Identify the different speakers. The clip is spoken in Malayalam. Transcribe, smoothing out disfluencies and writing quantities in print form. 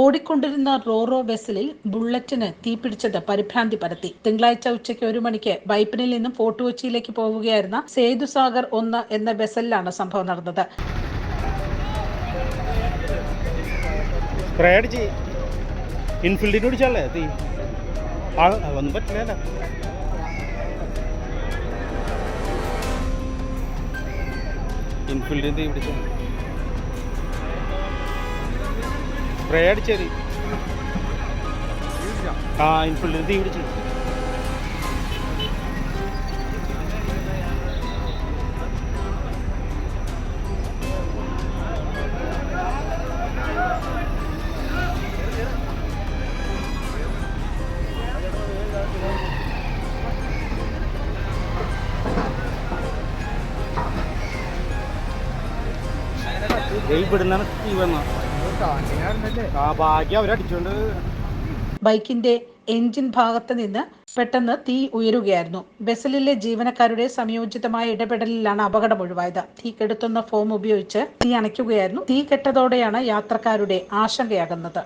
Speaker 1: ഓടിക്കൊണ്ടിരുന്ന റോറോ വെസലിൽ ബുള്ളറ്റിന് തീപിടിച്ചത് പരിഭ്രാന്തി പരത്തി. തിങ്കളാഴ്ച ഉച്ചയ്ക്ക് 1 മണിക്ക് വൈപ്പിനിൽ നിന്നും ഫോർട്ട് കൊച്ചിയിലേക്ക് പോവുകയായിരുന്ന സേതുസാഗർ 1 എന്ന വെസലിലാണ് സംഭവം നടന്നത്.
Speaker 2: സ്പ്രേ അടിച്ചത് ഇൻഫിൽഡിൽ തീ പിടിച്ചു. ഇവിടുന്നാണ് തീ വന്ന ഭാഗ്യം അവരടിച്ചോണ്ട്.
Speaker 1: ബൈക്കിന്റെ എഞ്ചിൻ ഭാഗത്ത് നിന്ന് പെട്ടെന്ന് തീ ഉയരുകയായിരുന്നു. വെസലിലെ ജീവനക്കാരുടെ സംയോജിതമായ ഇടപെടലിലാണ് അപകടം ഒഴിവായത്. തീ കെടുത്തുന്ന ഫോം ഉപയോഗിച്ച് തീ അണയ്ക്കുകയായിരുന്നു. തീ കെട്ടതോടെയാണ് യാത്രക്കാരുടെ ആശങ്കയാകുന്നത്.